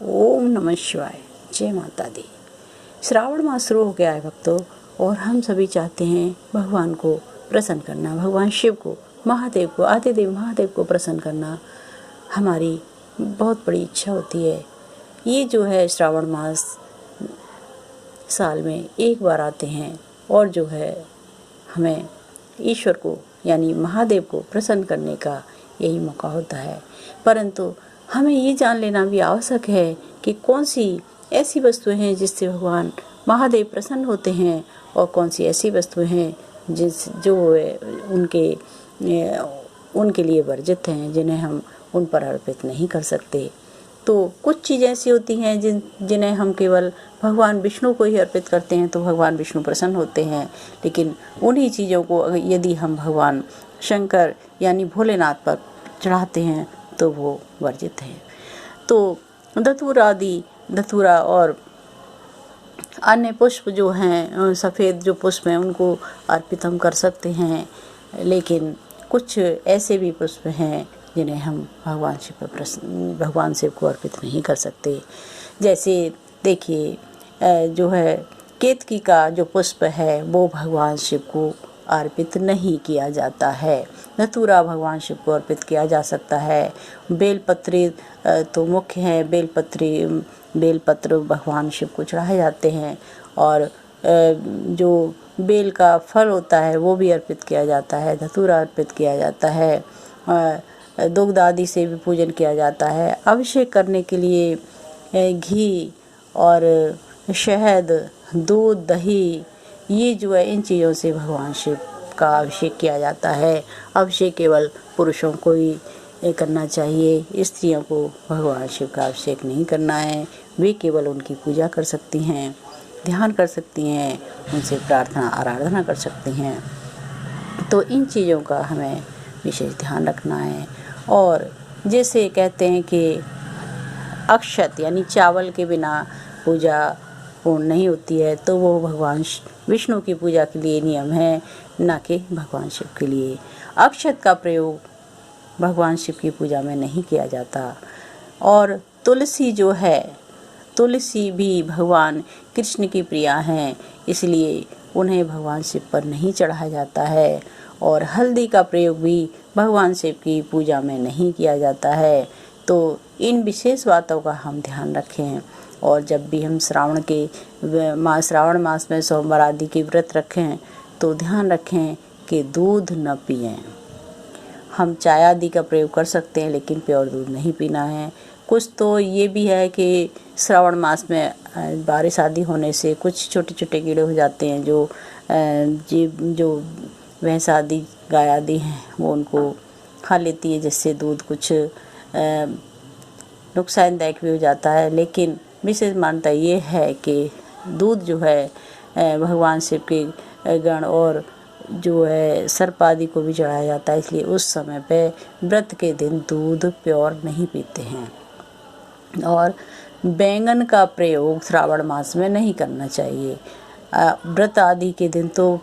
ओम नमः शिवाय। जय माता दी। श्रावण मास शुरू हो गया है भक्तों, और हम सभी चाहते हैं भगवान को प्रसन्न करना, भगवान शिव को, महादेव को, आदिदेव महादेव को प्रसन्न करना हमारी बहुत बड़ी इच्छा होती है। ये जो है श्रावण मास साल में एक बार आते हैं और जो है हमें ईश्वर को यानी महादेव को प्रसन्न करने का यही मौका होता है। परंतु हमें ये जान लेना भी आवश्यक है कि कौन सी ऐसी वस्तुएं हैं जिससे भगवान महादेव प्रसन्न होते हैं और कौन सी ऐसी वस्तुएं हैं जो उनके लिए वर्जित हैं, जिन्हें हम उन पर अर्पित नहीं कर सकते। तो कुछ चीज़ें ऐसी होती हैं जिन्हें हम केवल भगवान विष्णु को ही अर्पित करते हैं तो भगवान विष्णु प्रसन्न होते हैं, लेकिन उन्हीं चीज़ों को यदि हम भगवान शंकर यानी भोलेनाथ पर चढ़ाते हैं तो वो वर्जित है। तो धतूरा और अन्य पुष्प जो हैं, सफ़ेद जो पुष्प हैं, उनको अर्पित हम कर सकते हैं, लेकिन कुछ ऐसे भी पुष्प हैं जिन्हें हम भगवान शिव को अर्पित नहीं कर सकते। जैसे देखिए जो है केतकी का जो पुष्प है वो भगवान शिव को अर्पित नहीं किया जाता है। धतूरा भगवान शिव को अर्पित किया जा सकता है। बेलपत्री तो मुख्य है, बेलपत्र भगवान शिव को चढ़ाए जाते हैं, और जो बेल का फल होता है वो भी अर्पित किया जाता है, धतूरा अर्पित किया जाता है, दुग्ध आदि से भी पूजन किया जाता है। अभिषेक करने के लिए घी और शहद, दूध, दही, ये जो है इन चीज़ों से भगवान शिव का अभिषेक किया जाता है। अभिषेक केवल पुरुषों को ही करना चाहिए, स्त्रियों को भगवान शिव का अभिषेक नहीं करना है। वे केवल उनकी पूजा कर सकती हैं, ध्यान कर सकती हैं, उनसे प्रार्थना आराधना कर सकती हैं। तो इन चीज़ों का हमें विशेष ध्यान रखना है। और जैसे कहते हैं कि अक्षत यानी चावल के बिना पूजा पूर्ण नहीं होती है, तो वो भगवान विष्णु की पूजा के लिए नियम है, न कि भगवान शिव के लिए। अक्षत का प्रयोग भगवान शिव की पूजा में नहीं किया जाता। और तुलसी जो है, तुलसी भी भगवान कृष्ण की प्रिया हैं, इसलिए उन्हें भगवान शिव पर नहीं चढ़ाया जाता है। और हल्दी का प्रयोग भी भगवान शिव की पूजा में नहीं किया जाता है। तो इन विशेष बातों का हम ध्यान रखें। और जब भी हम श्रावण मास में सोमवार आदि के व्रत रखें तो ध्यान रखें कि दूध न पिएं। हम चाय आदि का प्रयोग कर सकते हैं, लेकिन प्योर दूध नहीं पीना है। कुछ तो ये भी है कि श्रावण मास में बारिश आदि होने से कुछ छोटे छोटे कीड़े हो जाते हैं, जो भैंस आदि, गाय आदि हैं, वो उनको खा लेती है, जिससे दूध कुछ नुकसानदायक भी हो जाता है। लेकिन विशेष मान्यता ये है कि दूध जो है भगवान शिव के गण और जो है सर्प आदि को भी चढ़ाया जाता है, इसलिए उस समय पे व्रत के दिन दूध प्योर नहीं पीते हैं। और बैंगन का प्रयोग श्रावण मास में नहीं करना चाहिए। व्रत आदि के दिन तो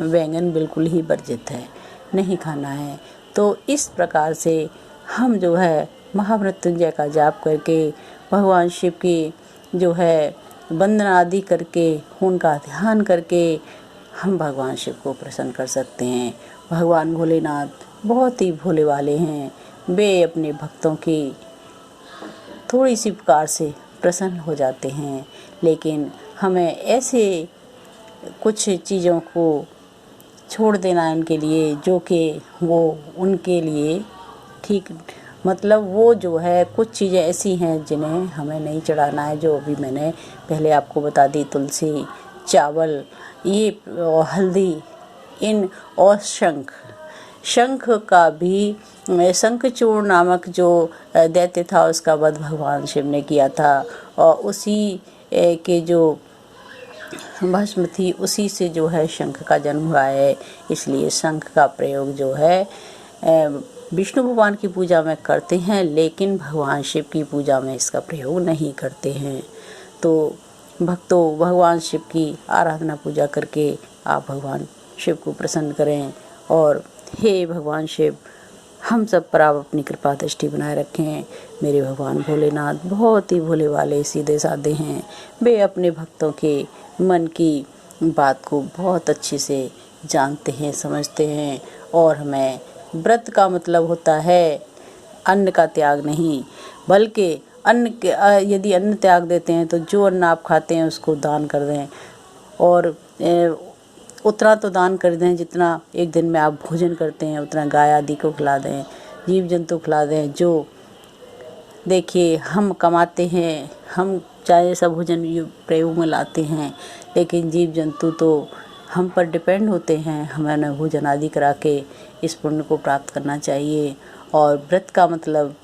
बैंगन बिल्कुल ही वर्जित है, नहीं खाना है। तो इस प्रकार से हम जो है महामृत्युंजय का जाप करके, भगवान शिव की जो है वंदना आदि करके, उनका ध्यान करके हम भगवान शिव को प्रसन्न कर सकते हैं। भगवान भोलेनाथ बहुत ही भोले वाले हैं, वे अपने भक्तों की थोड़ी सी पुकार से प्रसन्न हो जाते हैं। लेकिन हमें ऐसे कुछ चीज़ों को छोड़ देना है उनके लिए, जो कि वो उनके लिए ठीक, मतलब वो जो है कुछ चीज़ें ऐसी हैं जिन्हें हमें नहीं चढ़ाना है, जो अभी मैंने पहले आपको बता दी। तुलसी, चावल, ये और हल्दी, इन और शंख का भी, शंखचूर्ण नामक जो दैत्य था उसका वध भगवान शिव ने किया था, और उसी के जो भस्म थी उसी से जो है शंख का जन्म हुआ है। इसलिए शंख का प्रयोग जो है विष्णु भगवान की पूजा में करते हैं, लेकिन भगवान शिव की पूजा में इसका प्रयोग नहीं करते हैं। तो भक्तों, भगवान शिव की आराधना पूजा करके आप भगवान शिव को प्रसन्न करें। और हे भगवान शिव, हम सब पर आप अपनी कृपा दृष्टि बनाए रखें। मेरे भगवान भोलेनाथ बहुत ही भोले वाले सीधे साधे हैं। वे अपने भक्तों के मन की बात को बहुत अच्छे से जानते हैं, समझते हैं। और हमें व्रत का मतलब होता है अन्न का त्याग नहीं, बल्कि अन्न के यदि अन्न त्याग देते हैं तो जो अन्न आप खाते हैं उसको दान कर दें, और उतना तो दान कर दें जितना एक दिन में आप भोजन करते हैं, उतना गाय आदि को खिला दें, जीव जंतु खिला दें। जो देखिए हम कमाते हैं, हम चाहे सब भोजन प्रयोग में लाते हैं, लेकिन जीव जंतु तो हम पर डिपेंड होते हैं। हमें भोजन आदि करा के इस पुण्य को प्राप्त करना चाहिए। और व्रत का मतलब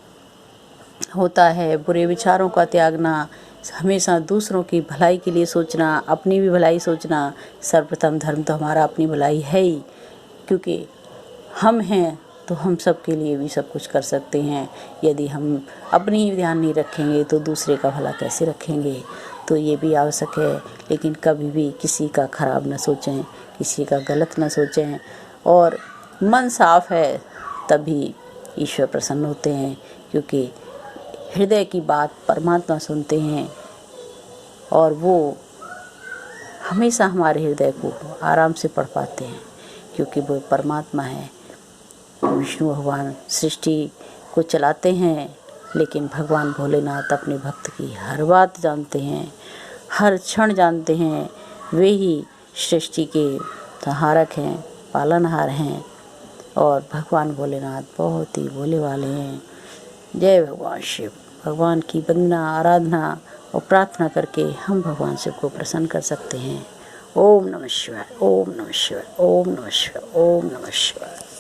होता है बुरे विचारों का त्यागना, हमेशा दूसरों की भलाई के लिए सोचना, अपनी भी भलाई सोचना। सर्वप्रथम धर्म तो हमारा अपनी भलाई है ही, क्योंकि हम हैं तो हम सब के लिए भी सब कुछ कर सकते हैं। यदि हम अपनी ही ध्यान नहीं रखेंगे तो दूसरे का भला कैसे रखेंगे। तो ये भी आवश्यक है, लेकिन कभी भी किसी का खराब न सोचें, किसी का गलत न सोचें। और मन साफ है तभी ईश्वर प्रसन्न होते हैं, क्योंकि हृदय की बात परमात्मा सुनते हैं और वो हमेशा हमारे हृदय को आराम से पढ़ पाते हैं, क्योंकि वो परमात्मा है। विष्णु भगवान सृष्टि को चलाते हैं, लेकिन भगवान भोलेनाथ अपने भक्त की हर बात जानते हैं, हर क्षण जानते हैं। वे ही सृष्टि के संहारक हैं, पालनहार हैं। और भगवान भोलेनाथ बहुत ही भोले वाले हैं। जय भगवान शिव। भगवान की वंदना, आराधना और प्रार्थना करके हम भगवान शिव को प्रसन्न कर सकते हैं। ओम नमः शिवाय, ओम नमः शिवाय, ओम नमः शिवाय, ओम नमः शिवाय।